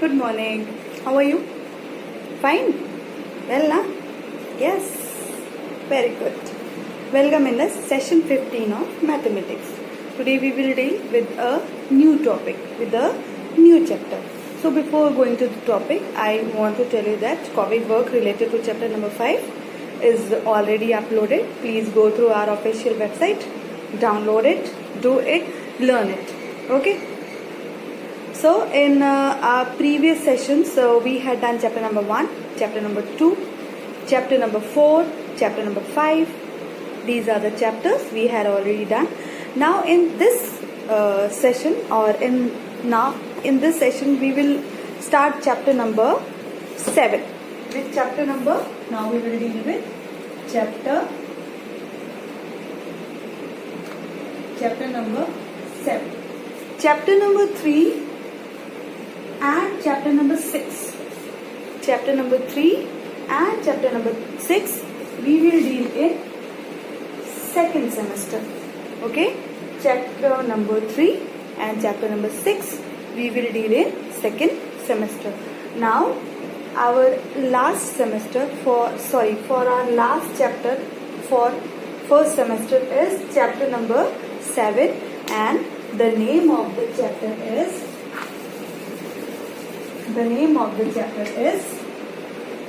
Good morning. How are you? Fine? Well, na? Yes. Very good. Welcome in the session 15 of mathematics. Today we will deal with a new topic, with a new chapter. So before going to the topic, I want to tell you that copy work related to chapter number 5 is already uploaded. Please go through our official website, download it, do it, learn it. Okay? So in our previous sessions, we had done chapter number 1, chapter number 2, chapter number 4, chapter number 5. These are the chapters we had already done. Now in this session, in this session we will start chapter number 7. With chapter number, now we will deal with chapter number 7. Chapter number 3 and chapter number 6. Chapter number 3 and chapter number 6 we will deal in second semester. Okay? Chapter number 3 and chapter number 6 we will deal in second semester. Now our last semester for our last chapter for first semester is chapter number 7, and the name of the chapter is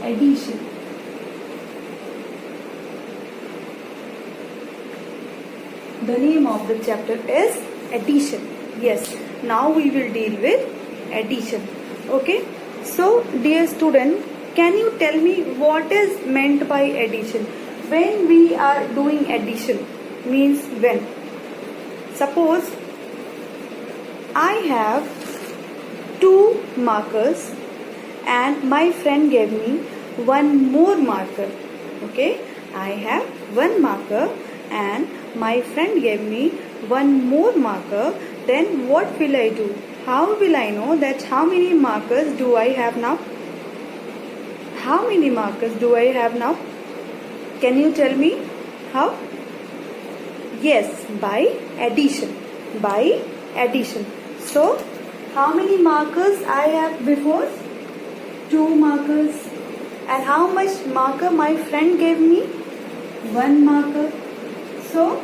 addition. The name of the chapter is addition. Yes, now we will deal with addition. Okay, so dear student, can you tell me what is meant by addition? When we are doing addition means when? Suppose I have 2 markers and my friend gave me 1 more marker. Okay, I have 1 marker and my friend gave me 1 more marker. Then what will I do? How will I know that how many markers do I have now? How many markers do I have now? Can you tell me how? Yes, by addition. By addition. So, how many markers I have before? 2 markers. And how much marker my friend gave me? 1 marker. So,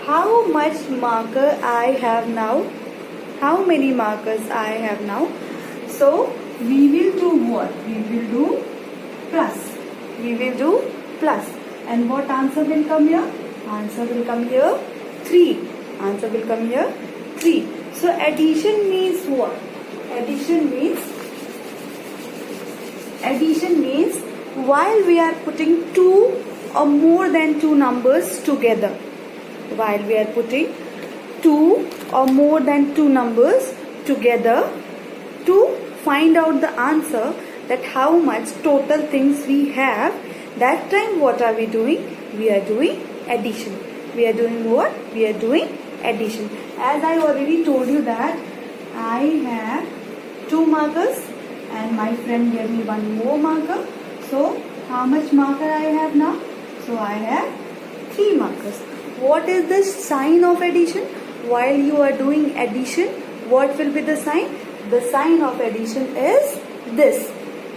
how much marker I have now? How many markers I have now? So, we will do what? We will do plus. We will do plus. And what answer will come here? Answer will come here 3. Answer will come here 3. So, addition means what? Addition means while we are putting 2 or more than 2 numbers together. While we are putting 2 or more than 2 numbers together to find out the answer, that how much total things we have, that time what are we doing? We are doing addition. We are doing what? We are doing addition. As I already told you that I have 2 markers and my friend gave me 1 more marker. So how much marker I have now? So I have 3 markers. What is the sign of addition? While you are doing addition, what will be the sign? The sign of addition is this.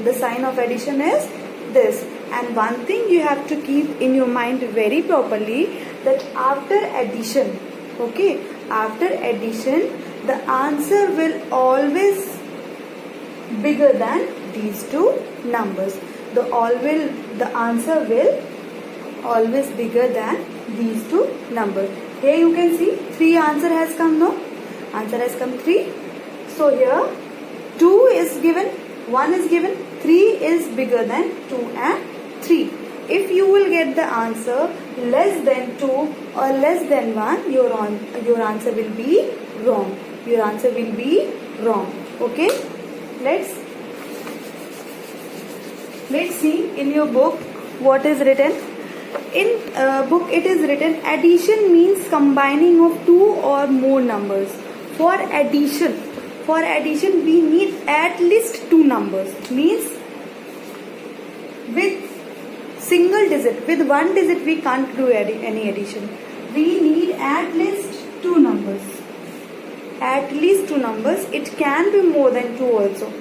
The sign of addition is this. And one thing you have to keep in your mind very properly, that after addition, okay, after addition, the answer will always bigger than these 2 numbers. The answer will always bigger than these 2 numbers. Here you can see 3 answer has come, no? Answer has come 3. So here 2 is given, 1 is given, 3 is bigger than 2 and 3. If you will get the answer less than 2 or less than 1, your answer will be wrong. Your answer will be wrong. Okay? Let's see in your book what is written. In book it is written, addition means combining of 2 or more numbers. For addition we need at least 2 numbers. Means with single digit, with 1 digit we can't do any addition. We need at least 2 numbers. At least 2 numbers. It can be more than 2 also.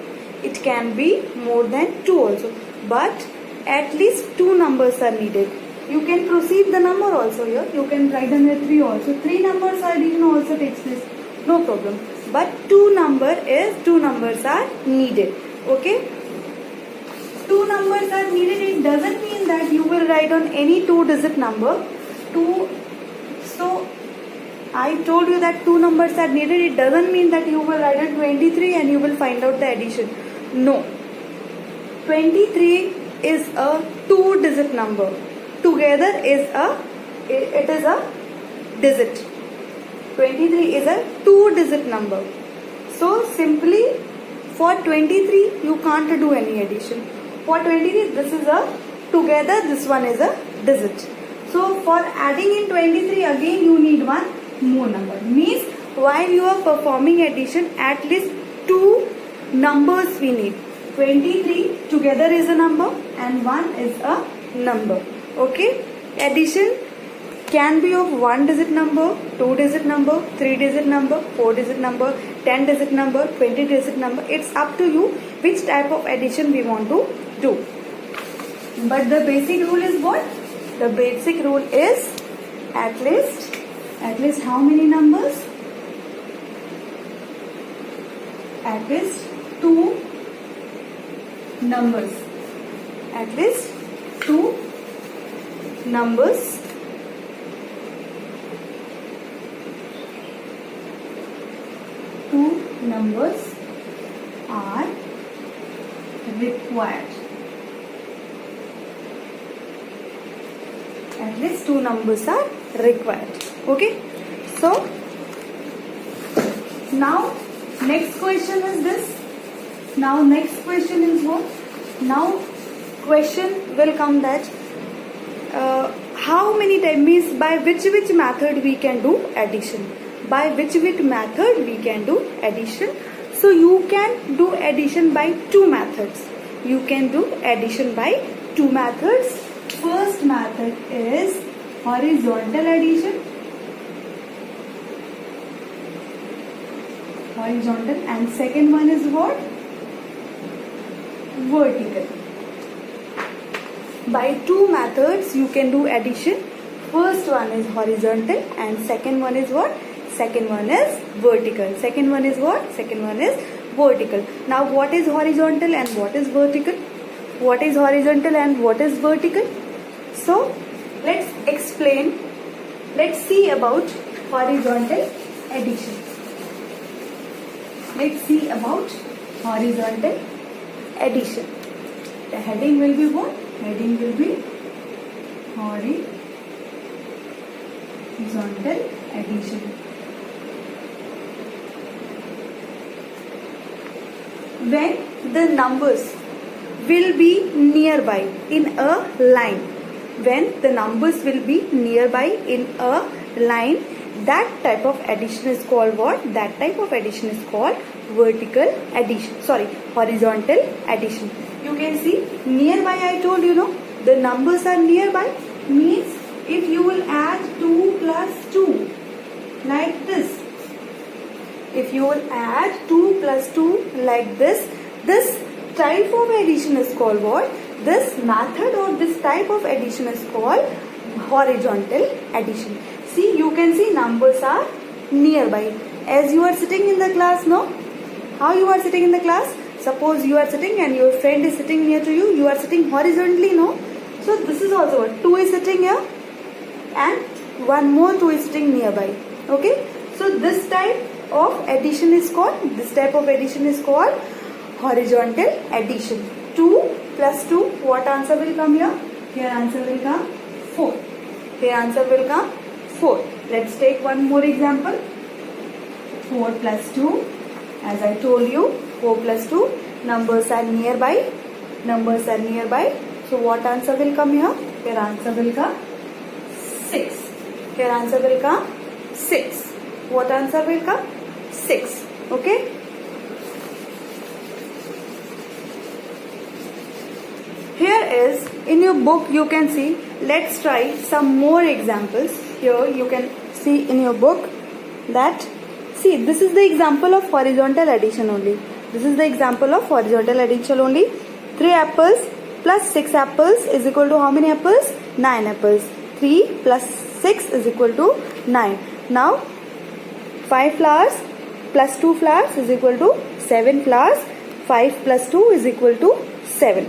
it can be more than 2 also, but at least 2 numbers are needed. You can proceed the number also here. You can write down here 3 also. 3 numbers addition also takes place. No problem. But 2 numbers are needed. Okay. 2 numbers are needed. It doesn't mean that you will write on any 2-digit number. So I told you that 2 numbers are needed. It doesn't mean that you will write on 23 and you will find out the addition. No. 23 is a 2-digit number. Together it is a digit. 23 is a 2-digit number. So simply for 23 you can't do any addition. For 23 this is a together, this one is a digit. So for adding in 23 again you need one more number. Means while you are performing addition, at least 2 numbers we need. 23 together is a number and 1 is a number. Okay. Addition can be of 1-digit number, 2-digit number, 3-digit number, 4-digit number, 10-digit number, 20-digit number. It's up to you which type of addition we want to do. But the basic rule is what? The basic rule is at least how many numbers? At least 2 numbers. At least 2 numbers are required. At least 2 numbers are required. Okay. So now next question is this. Now next question is what? Now question will come that how many times, means by which method we can do addition. By which method we can do addition. So you can do addition by 2 methods. You can do addition by 2 methods. First method is horizontal addition. Horizontal, and second one is what? Vertical. By 2 methods you can do addition. First one is horizontal and second one is what? Second one is vertical. Second one is what? Second one is vertical. Now what is horizontal and what is vertical? What is horizontal and what is vertical? So let's explain. Let's see about horizontal addition. Let's see about horizontal addition. The heading will be what? Heading will be horizontal addition. When the numbers will be nearby in a line. When the numbers will be nearby in a line, that type of addition is called what? That type of addition is called vertical addition. Horizontal addition. You can see nearby, I told you, no? The numbers are nearby. Means if you will add 2 plus 2 like this. If you will add 2 plus 2 like this, this type of addition is called what? This method or this type of addition is called horizontal addition. See, you can see numbers are nearby. As you are sitting in the class, no? How you are sitting in the class? Suppose you are sitting and your friend is sitting near to you. You are sitting horizontally, no? So this is also what? 2 is sitting here and one more 2 is sitting nearby. Okay? So this type of addition is called horizontal addition. 2 plus 2, what answer will come here? Here answer will come 4. Here answer will come 4. Let's take one more example. 4 plus 2. As I told you, 4 plus 2. Numbers are nearby. So what answer will come here? Here answer will come 6. Here answer will come 6. What answer will come? 6. Okay? Here is, in your book you can see, let's try some more examples. Here you can see in your book that, see, this is the example of horizontal addition only. This is the example of horizontal addition only. 3 apples plus 6 apples is equal to how many apples? 9 apples. 3 plus 6 is equal to 9. Now 5 flowers plus 2 flowers is equal to 7 flowers. 5 plus 2 is equal to 7.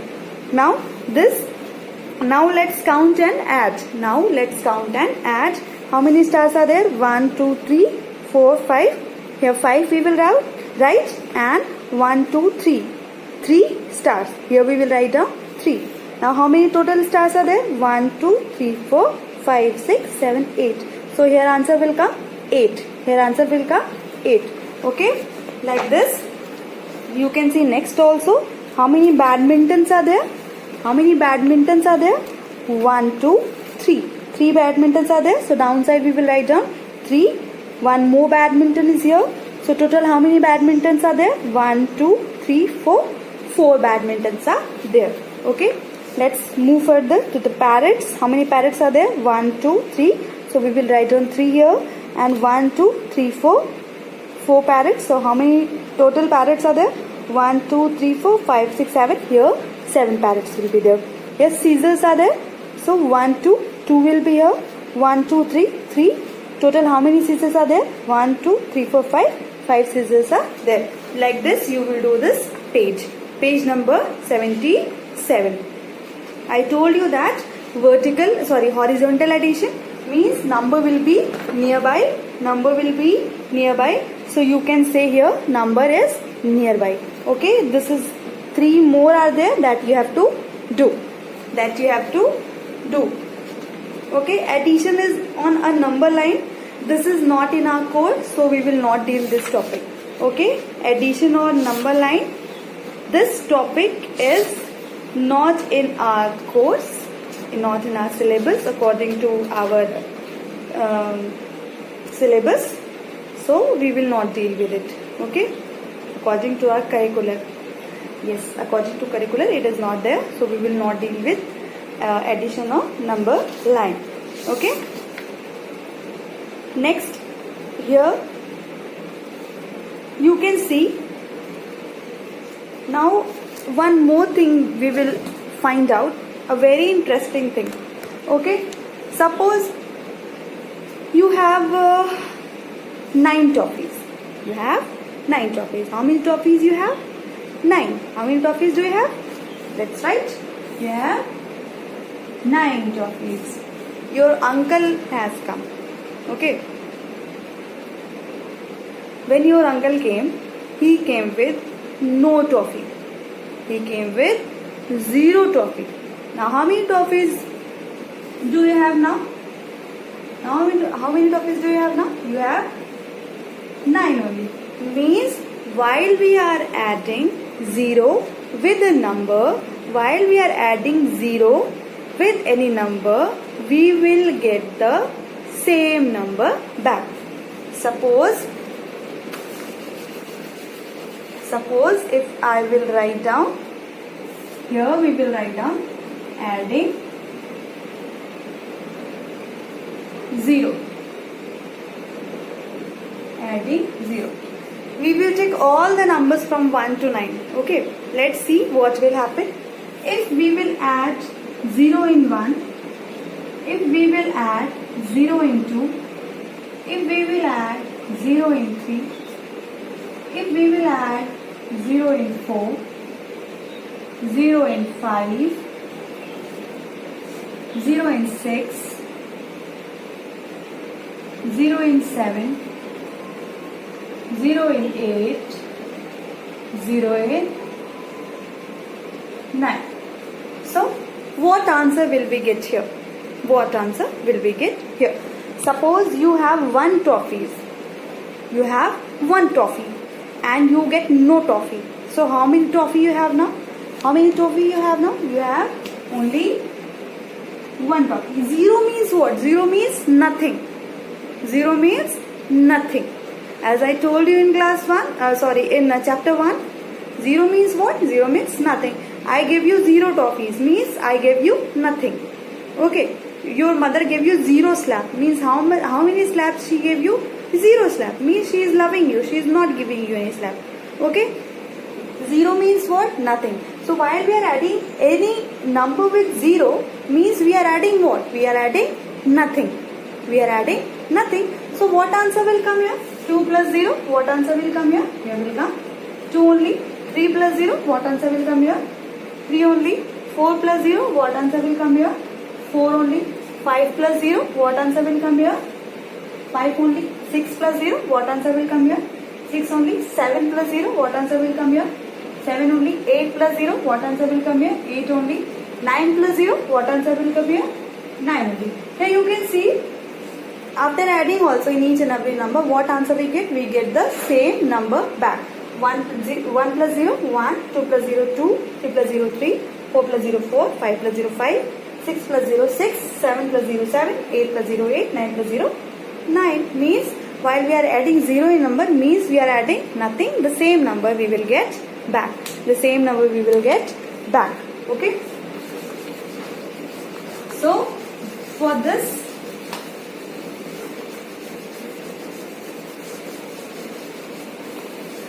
Now let's count and add. Now let's count and add. How many stars are there? 1, 2, 3, 4, 5. Here 5 we will write and 1, 2, 3. 3 stars. Here we will write down 3. Now how many total stars are there? 1, 2, 3, 4, 5, 6, 7, 8. So here answer will come 8. Here answer will come 8. Okay? Like this. You can see next also. How many badmintons are there? How many badmintons are there? 1, 2, 3. 3 badmintons are there. So downside we will write down 3. One more badminton is here. So total how many badmintons are there? 1, 2, 3, 4. 4 badmintons are there. Okay. Let's move further to the parrots. How many parrots are there? 1, 2, 3. So we will write down 3 here. And 1, 2, 3, 4. 4 parrots. So how many total parrots are there? 1, 2, 3, 4, 5, 6, 7. Here 7 parrots will be there. Yes, scissors are there. So 1, 2, 2 will be here. 1, 2, 3, 3. Total how many scissors are there? 1, 2, 3, 4, 5. 5 scissors are there. Like this you will do this page. Page number 77. I told you that horizontal addition means number will be nearby. Number will be nearby. So you can say here number is nearby. Okay, this is 3 more are there that you have to do. Okay, addition is on a number line. This is not in our course, so we will not deal this topic. Okay, addition on number line. This topic is not in our course, not in our syllabus according to our syllabus. So we will not deal with it. Okay, according to our curricular. Yes, according to curricular it is not there. So we will not deal with addition of number line. Okay. Next, here you can see. Now one more thing we will find out. A very interesting thing. Okay. Suppose you have 9 toffees. You have 9 toffees. How many toffees you have? 9. How many toffees do you have? That's right. You have 9 toffees. Your uncle has come. Okay. When your uncle came, he came with no toffee. He came with 0 toffee. Now how many toffees do you have now? How many toffees do you have now? You have 9 only. Means while we are adding 0 with a number, while we are adding 0 with any number, we will get the same number back. Suppose if I will write down, here we will write down adding 0. Adding 0. We will take all the numbers from 1 to 9. Okay. Let's see what will happen. If we will add 0 in 1, if we will add 0 in 2, if we will add 0 in 3, if we will add 0 in 4, 0 in 5, 0 in 6, 0 in 7, 0 in 8, 0 in 9. So, what answer will we get here? What answer will we get here? Suppose you have 1 toffee. You have 1 toffee and you get no toffee. So, how many toffee you have now? How many toffee you have now? You have only 1 toffee. 0 means what? 0 means nothing. 0 means nothing. As I told you in class 1, in chapter 1, 0 means what? 0 means nothing. I gave you 0 toffees, means I gave you nothing. Okay. Your mother gave you 0 slap, means how many slaps she gave you? 0 slap, means she is loving you. She is not giving you any slap. Okay. 0 means what? Nothing. So while we are adding any number with 0 means we are adding what? We are adding nothing. We are adding nothing. So what answer will come here? 2 plus 0. What answer will come here? Here will come 2 only. 3 plus 0. What answer will come here? 3 only. 4 plus 0. What answer will come here? 4 only. 5 plus 0. What answer will come here? 5 only. 6 plus 0. What answer will come here? 6 only. 7 plus 0. What answer will come here? 7 only. 8 plus 0. What answer will come here? 8 only. 9 plus 0. What answer will come here? 9 only. Here you can see, after adding also in each and every number, what answer we get? We get the same number back. 1 plus 0, 1, 2 plus 0, 2, 3 plus 0, 3, 4 plus 0, 4, 5 plus 0, 5, 6 plus 0, 6, 7 plus 0, 7, 8 plus 0, 8, 9 plus 0, 9. Means while we are adding 0 in number means we are adding nothing. The same number we will get back. The same number we will get back. Okay. So for this,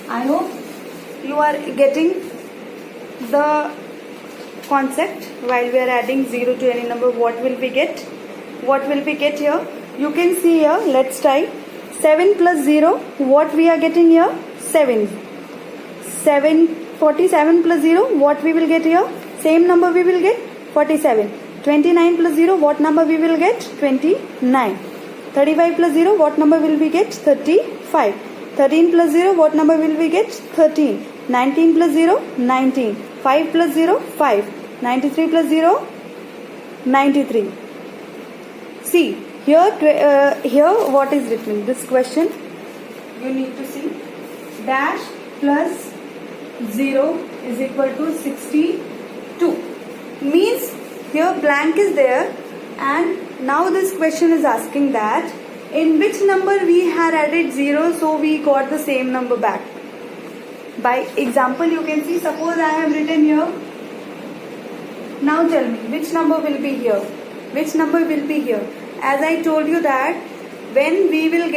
I hope you are getting the concept. While we are adding 0 to any number, what will we get? What will we get here? You can see here, let's try. 7 plus 0, what we are getting here? 7. 47 plus 0, what we will get here? Same number we will get? 47. 29 plus 0, what number we will get? 29. 35 plus 0, what number will we get? 35. 13 plus 0, what number will we get? 13. 19 plus 0, 19. 5 plus 0, 5. 93 plus 0, 93. See, here what is written? This question, you need to see. Dash plus 0 is equal to 62. Means here blank is there, and now this question is asking that in which number we had added 0, so we got the same number back. By example, you can see, suppose I have written here. Now tell me, which number will be here? Which number will be here? As I told you that when we will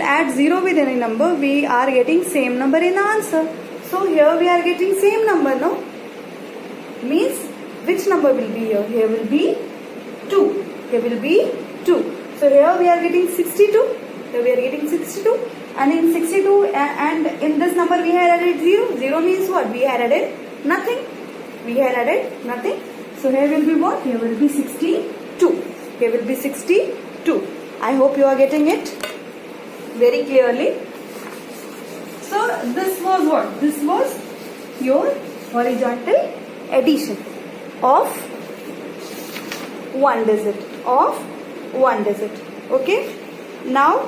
add 0 with any number, we are getting same number in the answer. So here we are getting same number, no? Means which number will be here? Here will be 2. Here will be 2. So here we are getting 62. Here we are getting 62. And in 62 and in this number we had added 0. 0 means what? We had added nothing. We had added nothing. So here will be what? Here will be 62. Here will be 62. I hope you are getting it very clearly. So this was what? This was your horizontal addition of one digit. Okay. Now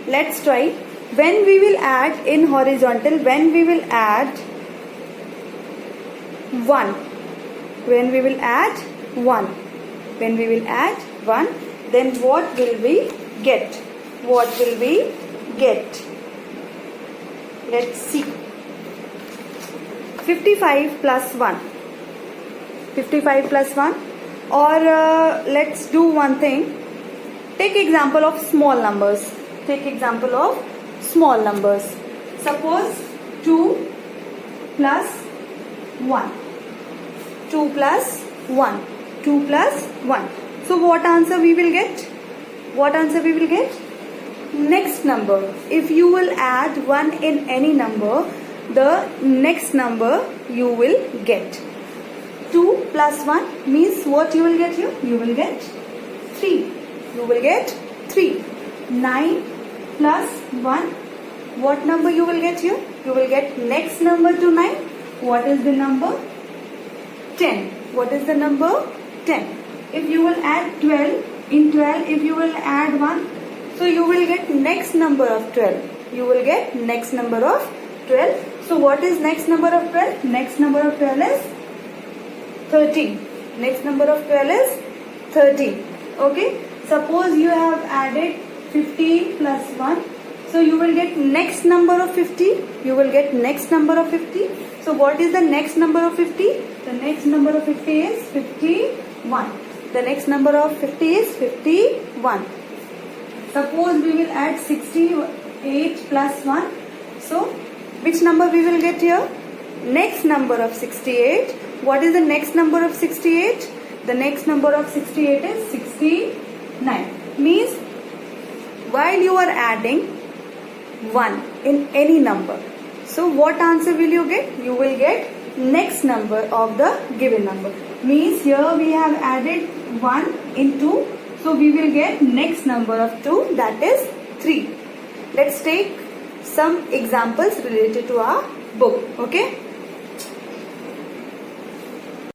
let's try. When we will add in horizontal, when we will add 1, when we will add 1, when we will add 1, then what will we get? What will we get? Let's see. 55 plus 1. 55 plus 1. Or let's do one thing. Take example of small numbers. Take example of small numbers. Suppose 2 plus 1. 2 plus 1. 2 plus 1. So what answer we will get? What answer we will get? Next number. If you will add 1 in any number, the next number you will get. 2 plus 1 means what you will get here? You will get 3. You will get 3. 9 plus 1. What number you will get here? You will get next number to 9. What is the number? 10. What is the number? 10. If you will add 12, in 12 if you will add 1, so you will get next number of 12. You will get next number of 12. So what is next number of 12? Next number of 12 is 13. Next number of 12 is 13. Okay. Suppose you have added 50 plus 1. So you will get next number of 50. You will get next number of 50. So what is the next number of 50? The next number of 50 is 51. The next number of 50 is 51. Suppose we will add 60 8 plus 1. So which number we will get here? Next number of 68. What is the next number of 68? The next number of 68 is 69. Means while you are adding 1 in any number, so what answer will you get? You will get next number of the given number. Means here we have added 1 in 2, so we will get next number of 2, that is 3. Let's take some examples related to our book. Okay.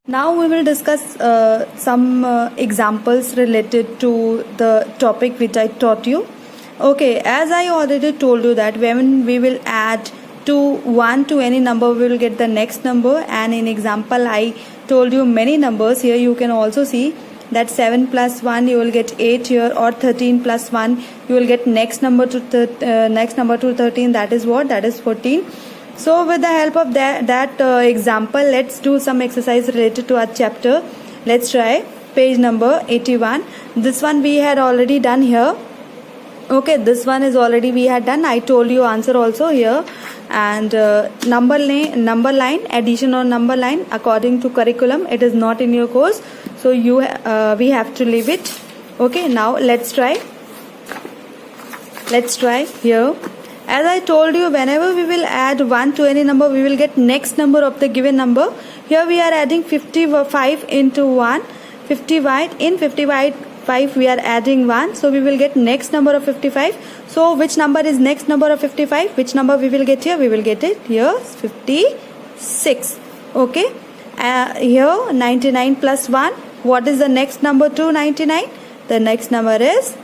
Now we will discuss some examples related to the topic which I taught you. Okay, as I already told you that when we will add 1 to any number, we will get the next number, and in example I told you many numbers. Here you can also see that 7 plus 1 you will get 8 here, or 13 plus 1 you will get next number to 13, that is what? That is 14. So with the help of that example, let's do some exercise related to our chapter. Let's try page number 81. This one we had already done here. Okay, this one is already we had done. I told you answer also here. And number line, addition or number line, according to curriculum, it is not in your course, so we have to leave it. Okay, now let's try here. As I told you, whenever we will add 1 to any number, we will get next number of the given number. Here we are adding 55 into 1, 55. In 55 we are adding 1, so we will get next number of 55. So which number is next number of 55? Which number we will get here? We will get it here, 56. Okay. Here 99 plus 1. What is the next number to 99? The next number is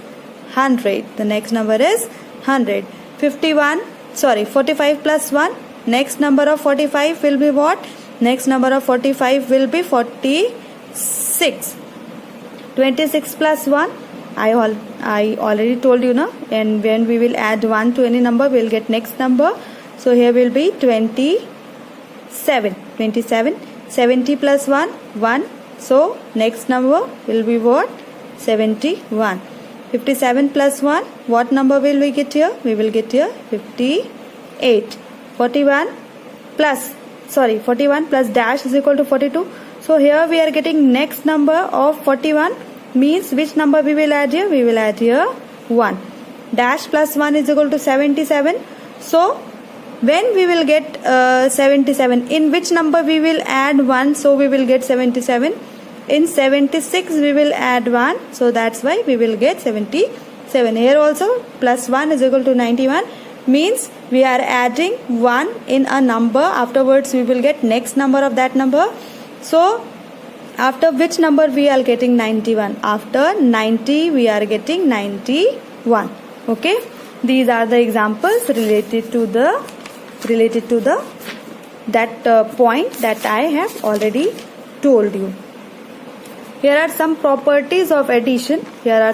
100. The next number is 100. 45 plus 1. Next number of 45 will be what? Next number of 45 will be 46. 26 plus 1. I already told you, no? And when we will add 1 to any number, we will get next number. So here will be 27. 70 plus 1. 1. So next number will be what? 71. 57 plus 1. What number will we get here? We will get here 58. 41 plus dash is equal to 42. So here we are getting next number of 41. Means which number we will add here? We will add here 1. Dash plus 1 is equal to 77. So when we will get 77, in which number we will add 1? So we will get 77. In 76 we will add 1, so that's why we will get 77. Here also plus 1 is equal to 91. Means we are adding 1 in a number, afterwards we will get next number of that number. So after which number we are getting 91? After 90 we are getting 91. Okay, these are the examples related to that point that I have already told you. Here are some properties of addition. That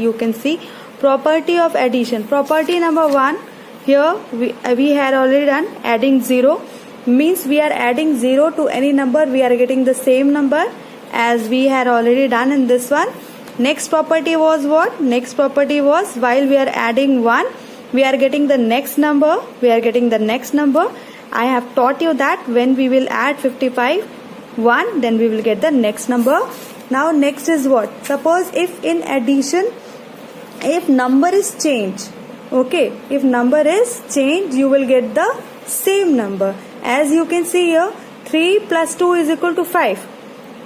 you can see. Property of addition. Property number 1. Here we had already done adding 0. Means we are adding 0 to any number, we are getting the same number as we had already done in this one. Next property was what? Next property was while we are adding 1, we are getting the next number. I have taught you that when we will add 55 1, then we will get the next number. Now next is what? Suppose if in addition, if number is changed, okay, if number is changed, you will get the same number. As you can see here, 3 plus 2 is equal to 5.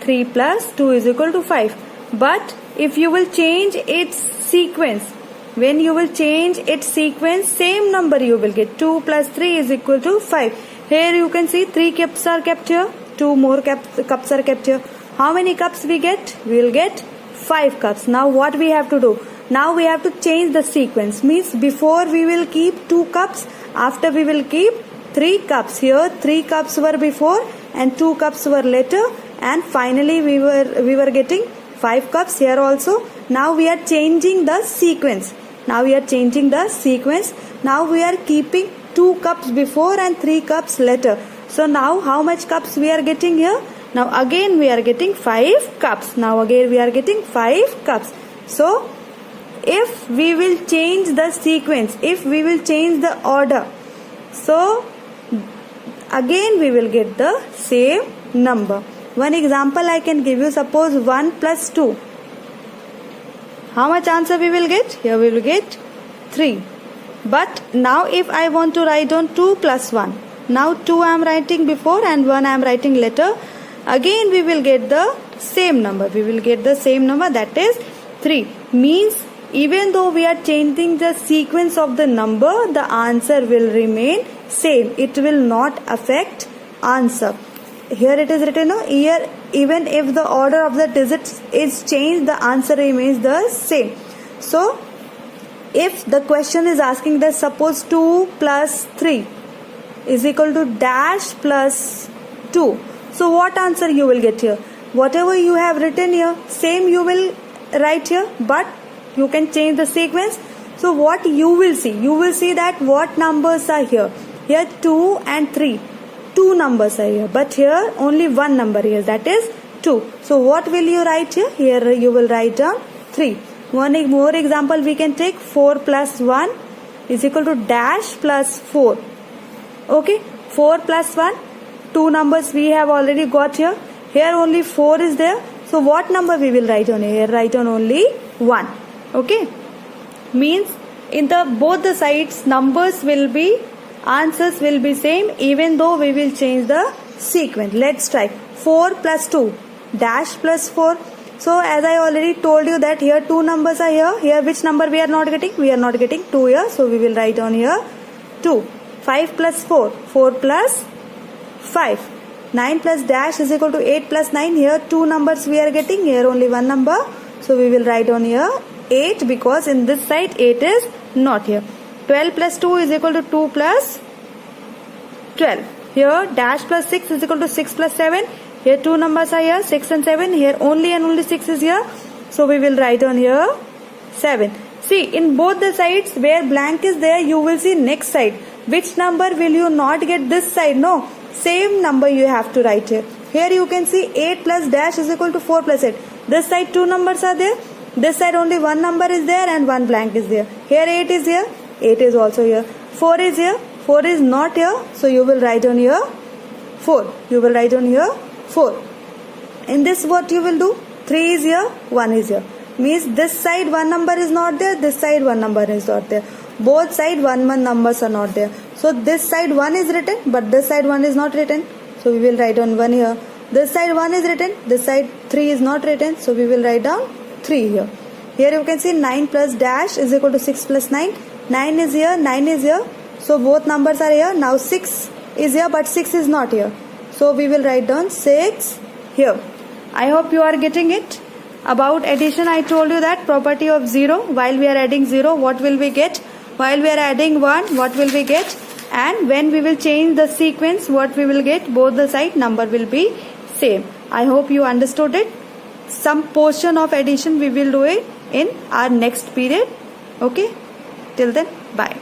3 plus 2 is equal to 5. But if you will change its sequence, when you will change its sequence, same number you will get. 2 plus 3 is equal to 5. Here you can see 3 cups are kept here. 2 more cups are kept here. How many cups we get? We will get 5 cups. Now what we have to do? Now we have to change the sequence. Means before we will keep 2 cups, after we will keep 3 cups. Here 3 cups were before and 2 cups were later, and finally we were getting 5 cups here also. Now we are changing the sequence. Now we are keeping 2 cups before and 3 cups later. So now how much cups we are getting here? Now again we are getting 5 cups. So if we will change the sequence, if we will change the order, so again we will get the same number. One example I can give you, suppose 1 plus 2. How much answer we will get? Here we will get 3. But now if I want to write on 2 plus 1, now 2 I am writing before and 1 I am writing later, again we will get the same number. We will get the same number, that is 3. Means even though we are changing the sequence of the number, the answer will remain same. It will not affect answer. Here it is written, here even if the order of the digits is changed, the answer remains the same. So if the question is asking that suppose 2 plus 3 is equal to dash plus 2, so what answer you will get here? Whatever you have written here, same you will write here, but you can change the sequence. So what you will see? You will see that what numbers are here. Here 2 and 3. 2 numbers are here, but here only one number here, that is 2. So what will you write here? Here you will write down 3. One more example we can take. 4 plus 1 is equal to dash plus 4. Okay, 4 plus 1, 2 numbers we have already got here. Here only 4 is there. So what number we will write on here? Write on only 1. Okay, means in the both the sides numbers will be, answers will be same even though we will change the sequence. Let's try. 4 plus 2 dash plus 4. So as I already told you that here 2 numbers are here. Here which number we are not getting? We are not getting 2 here. So we will write on here 2. 5 plus 4. 4 plus 5. 9 plus dash is equal to 8 plus 9. Here 2 numbers we are getting. Here only one number. So we will write on here 8 because in this side 8 is not here. 12 plus 2 is equal to 2 plus 12. Here dash plus 6 is equal to 6 plus 7. Here 2 numbers are here, 6 and 7. Here only and only 6 is here. So we will write on here 7. See, in both the sides where blank is there, you will see next side. Which number will you not get this side? No, same number you have to write here. Here you can see 8 plus dash is equal to 4 plus 8. This side 2 numbers are there. This side only one number is there and one blank is there. Here 8 is here. 8 is also here. 4 is here. 4 is not here. So you will write on here 4. You will write on here 4. In this what you will do? 3 is here. 1 is here. Means this side one number is not there. This side one number is not there. Both side one numbers are not there. So this side 1 is written but this side 1 is not written. So we will write on 1 here. This side 1 is written. This side 3 is not written. So we will write down 3 here. Here you can see 9 plus dash is equal to 6 plus 9. 9 is here, 9 is here. So both numbers are here. Now 6 is here but 6 is not here. So we will write down 6 here. I hope you are getting it. About addition, I told you that property of 0. While we are adding 0, what will we get? While we are adding 1, what will we get? And when we will change the sequence, what we will get? Both the side number will be same. I hope you understood it. Some portion of addition we will do it in our next period. Okay, till then, bye.